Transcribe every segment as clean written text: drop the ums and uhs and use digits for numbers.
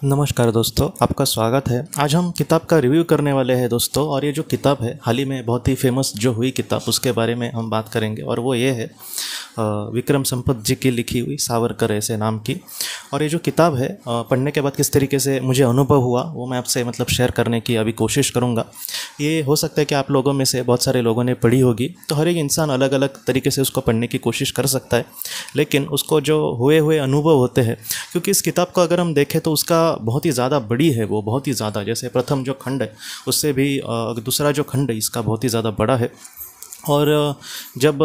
नमस्कार दोस्तों, आपका स्वागत है। आज हम किताब का रिव्यू करने वाले हैं दोस्तों। और ये जो किताब है हाल ही में बहुत ही फेमस जो हुई किताब, उसके बारे में हम बात करेंगे। और वो ये है विक्रम संपत जी की लिखी हुई सावरकर ऐसे नाम की। और ये जो किताब है पढ़ने के बाद किस तरीके से मुझे अनुभव हुआ वो मैं आपसे शेयर करने की अभी कोशिश करूँगा। ये हो सकता है कि आप लोगों में से बहुत सारे लोगों ने पढ़ी होगी, तो हर एक इंसान अलग अलग तरीके से उसको पढ़ने की कोशिश कर सकता है, लेकिन उसको जो हुए अनुभव होते हैं, क्योंकि इस किताब को अगर हम देखें तो उसका बहुत ही ज़्यादा बड़ी है, वो बहुत ही ज़्यादा, जैसे प्रथम जो खंड है उससे भी दूसरा जो खंड है इसका बहुत ही ज़्यादा बड़ा है। और जब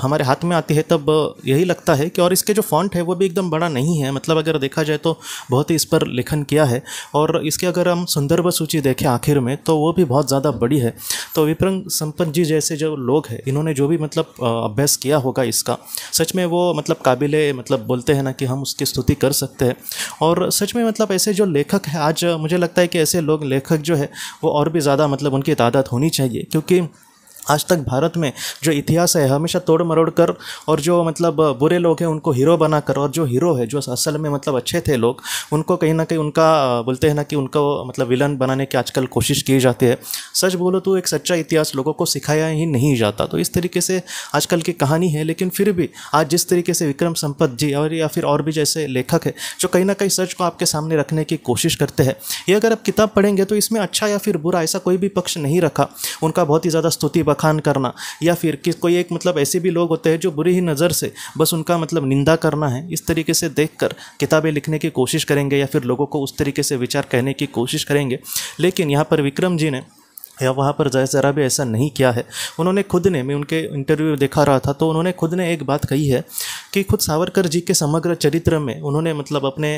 हमारे हाथ में आती है तब यही लगता है कि, और इसके जो फॉन्ट है वो भी एकदम बड़ा नहीं है, अगर देखा जाए तो बहुत ही इस पर लेखन किया है। और इसके अगर हम संदर्भ सूची देखें आखिर में तो वो भी बहुत ज़्यादा बड़ी है। तो विक्रम संपत जी जैसे जो लोग हैं, इन्होंने जो भी अभ्यास किया होगा इसका, सच में वो काबिले बोलते हैं ना कि हम उसकी स्तुति कर सकते हैं। और सच में ऐसे जो लेखक है, आज मुझे लगता है कि ऐसे लोग लेखक जो है वो और भी ज़्यादा उनकी तादाद होनी चाहिए। क्योंकि आज तक भारत में जो इतिहास है हमेशा तोड़ मरोड़ कर, और जो बुरे लोग हैं उनको हीरो बनाकर, और जो हीरो है जो असल में अच्छे थे लोग, उनको कहीं ना कहीं उनका बोलते हैं ना कि उनको विलन बनाने की आजकल कोशिश की जाती है। सच बोलो तो एक सच्चा इतिहास लोगों को सिखाया ही नहीं जाता। तो इस तरीके से आजकल की कहानी है। लेकिन फिर भी आज जिस तरीके से विक्रम संपत जी और या फिर और भी जैसे लेखक है जो कहीं ना कहीं सच को आपके सामने रखने की कोशिश करते हैं, ये अगर आप किताब पढ़ेंगे तो इसमें अच्छा या फिर बुरा ऐसा कोई भी पक्ष नहीं रखा। उनका बहुत ही ज़्यादा स्तुति खान करना, या फिर कि कोई एक ऐसे भी लोग होते हैं जो बुरी ही नज़र से बस उनका निंदा करना है, इस तरीके से देखकर किताबें लिखने की कोशिश करेंगे या फिर लोगों को उस तरीके से विचार कहने की कोशिश करेंगे। लेकिन यहाँ पर विक्रम जी ने या वहाँ पर ज़रा भी ऐसा नहीं किया है। उन्होंने खुद ने, मैं उनके इंटरव्यू देखा रहा था तो उन्होंने खुद ने एक बात कही है कि खुद सावरकर जी के समग्र चरित्र में उन्होंने अपने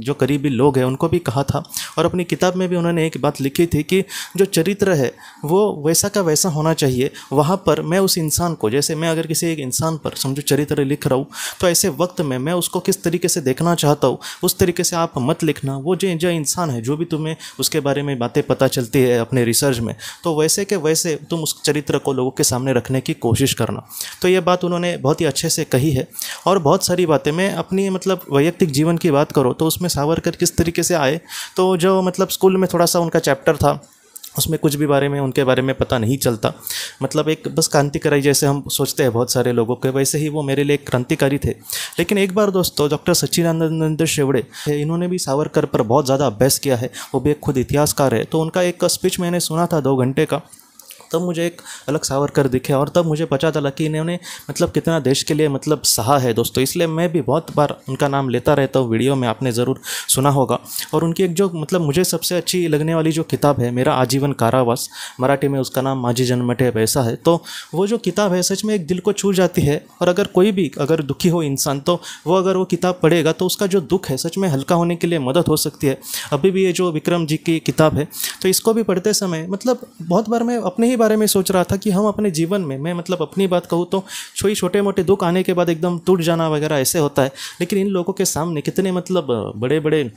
जो करीबी लोग हैं उनको भी कहा था, और अपनी किताब में भी उन्होंने एक बात लिखी थी कि जो चरित्र है वो वैसा का वैसा होना चाहिए। वहाँ पर मैं उस इंसान को, जैसे मैं अगर किसी एक इंसान पर समझो चरित्र लिख रहा हूँ, तो ऐसे वक्त में मैं उसको किस तरीके से देखना चाहता हूँ उस तरीके से आप मत लिखना। वो जो इंसान है, जो भी तुम्हें उसके बारे में बातें पता चलती है अपने रिसर्च में, तो वैसे के वैसे तुम उस चरित्र को लोगों के सामने रखने की कोशिश करना। तो ये बात उन्होंने बहुत ही अच्छे से कही है। और बहुत सारी बातें, मैं अपनी वैयक्तिक जीवन की बात करो तो उसमें सावरकर किस तरीके से आए, तो जो स्कूल में थोड़ा सा उनका चैप्टर था उसमें कुछ भी उनके बारे में पता नहीं चलता। एक बस क्रांतिकारी जैसे हम सोचते हैं बहुत सारे लोगों के, वैसे ही वो मेरे लिए एक क्रांतिकारी थे। लेकिन एक बार दोस्तों डॉक्टर सच्चिदानंद शेवड़े, इन्होंने भी सावरकर पर बहुत ज़्यादा अभ्यास किया है, वो भी एक खुद इतिहासकार है। तो उनका एक स्पीच मैंने सुना था 2 घंटे का, तब मुझे एक अलग सावरकर दिखे और तब मुझे पता चला कि इन्होंने कितना देश के लिए सहा है दोस्तों। इसलिए मैं भी बहुत बार उनका नाम लेता रहता हूँ वीडियो में, आपने ज़रूर सुना होगा। और उनकी एक जो मुझे सबसे अच्छी लगने वाली जो किताब है, मेरा आजीवन कारावास, मराठी में उसका नाम माझी जन्मठे वैसा है। तो वो जो किताब है सच में एक दिल को छू जाती है। और अगर कोई भी अगर दुखी हो इंसान, तो वो अगर वो किताब पढ़ेगा तो उसका जो दुख है सच में हल्का होने के लिए मदद हो सकती है। अभी भी ये जो विक्रम जी की किताब है, तो इसको भी पढ़ते समय बहुत बार मैं अपने बारे में सोच रहा था कि हम अपने जीवन में, मैं अपनी बात कहूँ तो छोटे मोटे दुख आने के बाद एकदम टूट जाना वगैरह ऐसे होता है। लेकिन इन लोगों के सामने कितने बड़े बड़े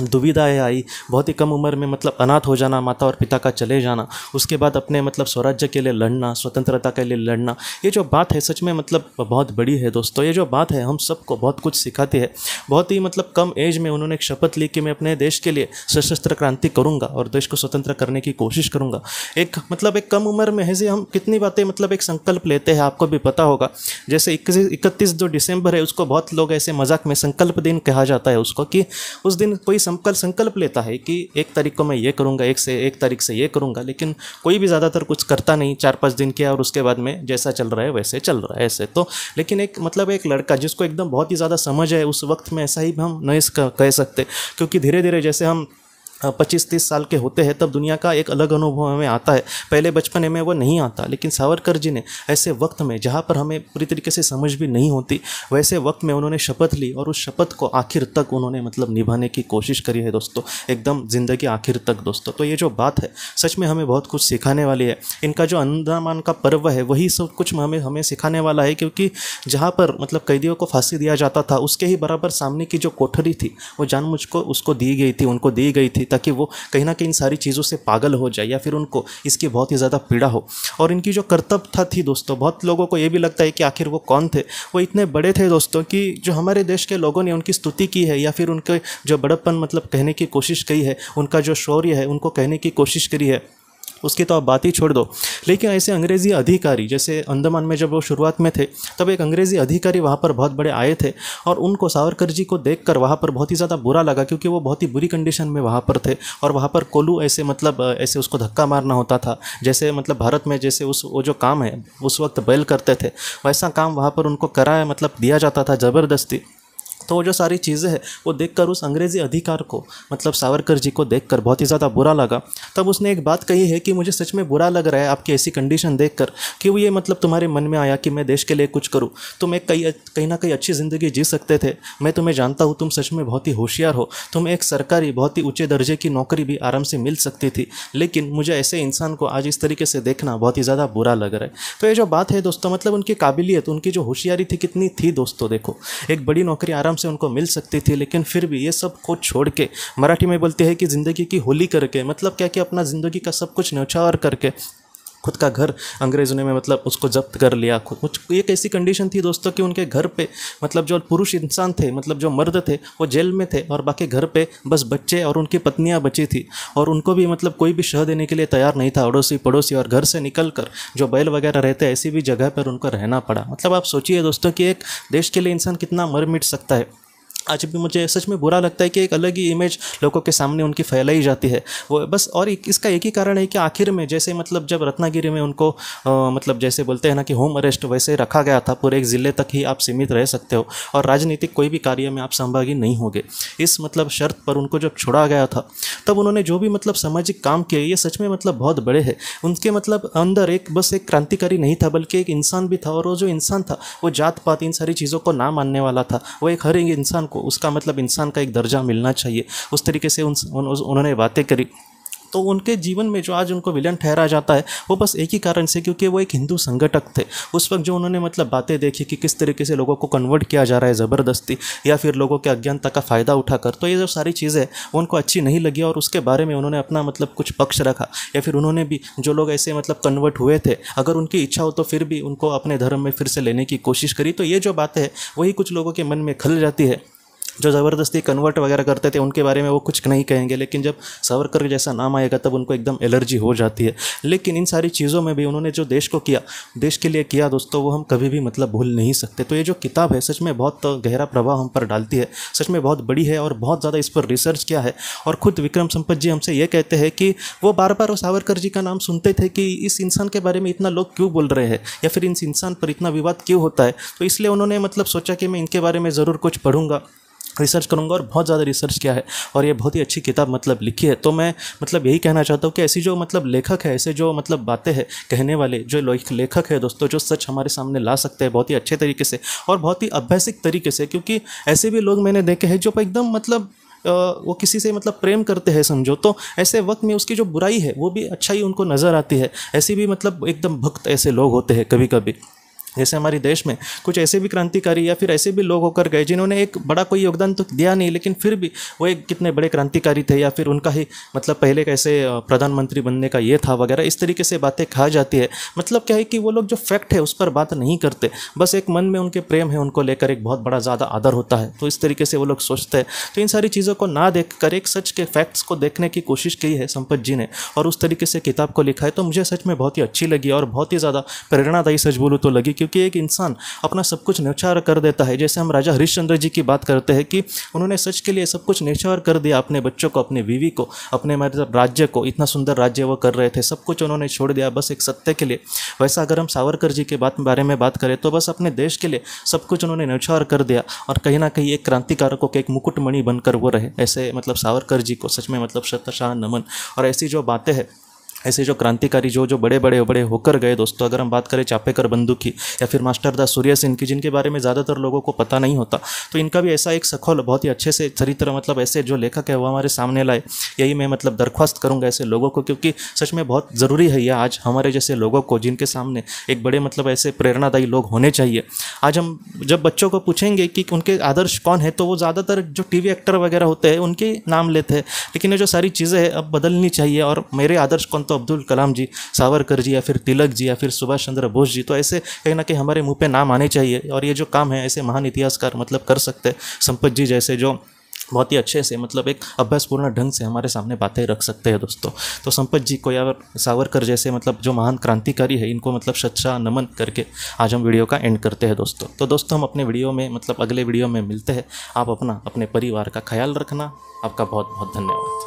दुविधाएं आई। बहुत ही कम उम्र में अनाथ हो जाना, माता और पिता का चले जाना, उसके बाद अपने स्वराज्य के लिए लड़ना, स्वतंत्रता के लिए लड़ना। ये जो बात है सच में बहुत बड़ी है दोस्तों। ये जो बात है हम सबको बहुत कुछ सिखाती है। बहुत ही कम एज में उन्होंने एक शपथ ली कि मैं अपने देश के लिए सशस्त्र क्रांति करूँगा और देश को स्वतंत्र करने की कोशिश करूँगा। एक एक कम उम्र में ऐसे हम कितनी बातें एक संकल्प लेते हैं, आपको भी पता होगा। जैसे 31 जो दिसंबर है उसको बहुत लोग ऐसे मजाक में संकल्प दिन कहा जाता है उसको, कि उस दिन कोई संकल्प लेता है कि 1 तारीख को मैं ये करूँगा, 1 तारीख से ये करूँगा, लेकिन कोई भी ज़्यादातर कुछ करता नहीं। 4-5 दिन किया और उसके बाद में जैसा चल रहा है वैसे चल रहा है ऐसे। तो लेकिन एक एक लड़का जिसको एकदम बहुत ही ज़्यादा समझ है, उस वक्त में ऐसा ही हम नहीं कह सकते, क्योंकि धीरे धीरे जैसे हम 25-30 साल के होते हैं तब दुनिया का एक अलग अनुभव हमें आता है। पहले बचपन में वो नहीं आता। लेकिन सावरकर जी ने ऐसे वक्त में जहाँ पर हमें पूरी तरीके से समझ भी नहीं होती, वैसे वक्त में उन्होंने शपथ ली और उस शपथ को आखिर तक उन्होंने निभाने की कोशिश करी है दोस्तों, एकदम ज़िंदगी आखिर तक दोस्तों। तो ये जो बात है सच में हमें बहुत कुछ सिखाने वाली है। इनका जो अंडमान का पर्व है वही सब कुछ हमें सिखाने वाला है, क्योंकि जहाँ पर कैदियों को फांसी दिया जाता था उसके ही बराबर सामने की जो कोठरी थी वो जानबूझ को उसको दी गई थी, उनको दी गई थी। ताकि वो कहीं ना कहीं इन सारी चीज़ों से पागल हो जाए या फिर उनको इसकी बहुत ही ज़्यादा पीड़ा हो। और इनकी जो कर्तव्यता थी दोस्तों, बहुत लोगों को ये भी लगता है कि आखिर वो कौन थे। वो इतने बड़े थे दोस्तों कि जो हमारे देश के लोगों ने उनकी स्तुति की है या फिर उनके जो बड़प्पन मतलब कहने की कोशिश की है, उनका जो शौर्य है उनको कहने की कोशिश करी है, उसकी तो आप बात ही छोड़ दो। लेकिन ऐसे अंग्रेज़ी अधिकारी, जैसे अंडमान में जब वो शुरुआत में थे तब एक अंग्रेज़ी अधिकारी वहाँ पर बहुत बड़े आए थे और उनको सावरकर जी को देखकर वहाँ पर बहुत ही ज़्यादा बुरा लगा, क्योंकि वो बहुत ही बुरी कंडीशन में वहाँ पर थे और वहाँ पर कोल्हू ऐसे मतलब ऐसे उसको धक्का मारना होता था, जैसे मतलब भारत में जैसे वो जो काम है उस वक्त बैल करते थे वैसा काम वहाँ पर उनको कराया मतलब दिया जाता था ज़बरदस्ती। तो वो जो सारी चीज़ें हैं वो देखकर उस अंग्रेज़ी अधिकार को मतलब सावरकर जी को देखकर बहुत ही ज़्यादा बुरा लगा। तब उसने एक बात कही है कि मुझे सच में बुरा लग रहा है आपकी ऐसी कंडीशन देखकर कि वो ये मतलब तुम्हारे मन में आया कि मैं देश के लिए कुछ करूँ। तुम एक कहीं ना कहीं अच्छी ज़िंदगी जी सकते थे। मैं तुम्हें जानता हूँ, तुम सच में बहुत ही होशियार हो, तुम्हें एक सरकारी बहुत ही ऊँचे दर्जे की नौकरी भी आराम से मिल सकती थी, लेकिन मुझे ऐसे इंसान को आज इस तरीके से देखना बहुत ही ज़्यादा बुरा लग रहा है। तो ये जो बात है दोस्तों, मतलब उनकी काबिलियत, उनकी जो होशियारी थी कितनी थी दोस्तों। देखो, एक बड़ी नौकरी आराम से उनको मिल सकती थी, लेकिन फिर भी ये सब को छोड़ के, मराठी में बोलते हैं कि ज़िंदगी की होली करके, मतलब क्या कि अपना ज़िंदगी का सब कुछ न्यौछावर करके खुद का घर अंग्रेज़ों ने मतलब उसको जब्त कर लिया। खुद एक ऐसी कंडीशन थी दोस्तों कि उनके घर पे मतलब जो पुरुष इंसान थे, मतलब जो मर्द थे वो जेल में थे और बाकी घर पे बस बच्चे और उनकी पत्नियां बची थी और उनको भी मतलब कोई भी शह देने के लिए तैयार नहीं था, अड़ोसी पड़ोसी। और घर से निकल कर जो बैल वगैरह रहते ऐसी भी जगह पर उनको रहना पड़ा। मतलब आप सोचिए दोस्तों कि एक देश के लिए इंसान कितना मर मिट सकता है। आज भी मुझे सच में बुरा लगता है कि एक अलग ही इमेज लोगों के सामने उनकी फैलाई जाती है वो बस। और इसका एक ही कारण है कि आखिर में जैसे मतलब जब रत्नागिरी में उनको मतलब जैसे बोलते हैं ना कि होम अरेस्ट वैसे रखा गया था, पूरे एक ज़िले तक ही आप सीमित रह सकते हो और राजनीतिक कोई भी कार्य में आप सहभागी नहीं होगे, इस मतलब शर्त पर उनको जब छोड़ा गया था तब उन्होंने जो भी मतलब सामाजिक काम किए ये सच में मतलब बहुत बड़े हैं। उनके मतलब अंदर एक बस एक क्रांतिकारी नहीं था बल्कि एक इंसान भी था, और वो जो इंसान था वो जात पात इन सारी चीज़ों को ना मानने वाला था। वो एक हर एक इंसान को उसका मतलब इंसान का एक दर्जा मिलना चाहिए, उस तरीके से उन्होंने बातें करी। तो उनके जीवन में जो आज उनको विलन ठहरा जाता है वो बस एक ही कारण से, क्योंकि वो एक हिंदू संगठक थे। उस वक्त जो उन्होंने मतलब बातें देखी कि किस तरीके से लोगों को कन्वर्ट किया जा रहा है ज़बरदस्ती या फिर लोगों के अज्ञानता का फ़ायदा उठाकर, तो ये जो सारी चीज़ें उनको अच्छी नहीं लगी और उसके बारे में उन्होंने अपना मतलब कुछ पक्ष रखा। या फिर उन्होंने भी जो लोग ऐसे मतलब कन्वर्ट हुए थे, अगर उनकी इच्छा हो तो फिर भी उनको अपने धर्म में फिर से लेने की कोशिश करी। तो ये जो बातें हैं वही कुछ लोगों के मन में खल जाती है। जो ज़बरदस्ती कन्वर्ट वगैरह करते थे उनके बारे में वो कुछ नहीं कहेंगे, लेकिन जब सावरकर जैसा नाम आएगा तब उनको एकदम एलर्जी हो जाती है। लेकिन इन सारी चीज़ों में भी उन्होंने जो देश को किया, देश के लिए किया दोस्तों, वो हम कभी भी मतलब भूल नहीं सकते। तो ये जो किताब है सच में बहुत गहरा प्रभाव हम पर डालती है, सच में बहुत बड़ी है और बहुत ज़्यादा इस पर रिसर्च किया है। और खुद विक्रम संपत जी हमसे ये कहते हैं कि वो बार बार सावरकर जी का नाम सुनते थे कि इस इंसान के बारे में इतना लोग क्यों बोल रहे हैं या फिर इस इंसान पर इतना विवाद क्यों होता है। तो इसलिए उन्होंने मतलब सोचा कि मैं इनके बारे में ज़रूर कुछ पढ़ूंगा, रिसर्च करूंगा, और बहुत ज़्यादा रिसर्च किया है और ये बहुत ही अच्छी किताब मतलब लिखी है। तो मैं मतलब यही कहना चाहता हूँ कि ऐसी जो मतलब लेखक है, ऐसे जो मतलब बातें हैं कहने वाले जो लेखक है दोस्तों, जो सच हमारे सामने ला सकते हैं बहुत ही अच्छे तरीके से और बहुत ही अभ्यासिक तरीके से, क्योंकि ऐसे भी लोग मैंने देखे हैं जो एकदम मतलब वो किसी से मतलब प्रेम करते हैं समझो, तो ऐसे वक्त में उसकी जो बुराई है वो भी अच्छाई उनको नज़र आती है। ऐसे भी मतलब एकदम भक्त ऐसे लोग होते हैं कभी कभी। जैसे हमारे देश में कुछ ऐसे भी क्रांतिकारी या फिर ऐसे भी लोग होकर गए जिन्होंने एक बड़ा कोई योगदान तो दिया नहीं, लेकिन फिर भी वो एक कितने बड़े क्रांतिकारी थे, या फिर उनका ही मतलब पहले कैसे प्रधानमंत्री बनने का ये था वगैरह, इस तरीके से बातें कहा जाती है। मतलब क्या है कि वो लोग जो फैक्ट है उस पर बात नहीं करते, बस एक मन में उनके प्रेम है, उनको लेकर एक बहुत बड़ा ज़्यादा आदर होता है, तो इस तरीके से वो लोग सोचते हैं। तो इन सारी चीज़ों को ना देख कर एक सच के फैक्ट्स को देखने की कोशिश की है संपत जी ने और उस तरीके से किताब को लिखा है। तो मुझे सच में बहुत ही अच्छी लगी और बहुत ही ज़्यादा प्रेरणादायी सच बोलूँ तो लगी, क्योंकि एक इंसान अपना सब कुछ न्यौछावर कर देता है। जैसे हम राजा हरिश्चंद्र जी की बात करते हैं कि उन्होंने सच के लिए सब कुछ न्यौछावर कर दिया, अपने बच्चों को, अपनी बीवी को, अपने मतलब राज्य को, इतना सुंदर राज्य वो कर रहे थे, सब कुछ उन्होंने छोड़ दिया बस एक सत्य के लिए। वैसा अगर हम सावरकर जी के बारे में बात करें तो बस अपने देश के लिए सब कुछ उन्होंने न्यौछावर कर दिया और कहीं ना कहीं एक क्रांतिकारकों के एक मुकुटमणि बनकर वो रहे। ऐसे मतलब सावरकर जी को सच में मतलब शतशाह नमन। और ऐसी जो बातें हैं, ऐसे जो क्रांतिकारी जो जो बड़े बड़े होकर गए दोस्तों, अगर हम बात करें चापेकर बंधु की या फिर मास्टर दास सूर्य सेन की, जिनके बारे में ज़्यादातर लोगों को पता नहीं होता, तो इनका भी ऐसा एक सखोल बहुत ही अच्छे से चरित्र मतलब ऐसे जो लेखक है वो हमारे सामने लाए। यही मैं मतलब दरख्वास्त करूँगा ऐसे लोगों को, क्योंकि सच में बहुत ज़रूरी है यह आज हमारे जैसे लोगों को, जिनके सामने एक बड़े मतलब ऐसे प्रेरणादायी लोग होने चाहिए। आज हम जब बच्चों को पूछेंगे कि उनके आदर्श कौन है, तो वो ज़्यादातर जो टीवी एक्टर वगैरह होते हैं उनके नाम लेते हैं, लेकिन ये जो सारी चीज़ें हैं अब बदलनी चाहिए। और मेरे आदर्श कौन, तो अब्दुल कलाम जी, सावरकर जी, या फिर तिलक जी, या फिर सुभाष चंद्र बोस जी, तो ऐसे कहीं ना कहीं हमारे मुंह पे नाम आने चाहिए। और ये जो काम है ऐसे महान इतिहासकार मतलब कर सकते हैं, संपत जी जैसे जो बहुत ही अच्छे से मतलब एक अभ्यासपूर्ण ढंग से हमारे सामने बातें रख सकते हैं दोस्तों। तो संपत जी को या सावरकर जैसे मतलब जो महान क्रांतिकारी है, इनको मतलब सच्चा नमन करके आज हम वीडियो का एंड करते हैं दोस्तों। तो दोस्तों हम अपने वीडियो में मतलब अगले वीडियो में मिलते हैं। आप अपने परिवार का ख्याल रखना। आपका बहुत बहुत धन्यवाद।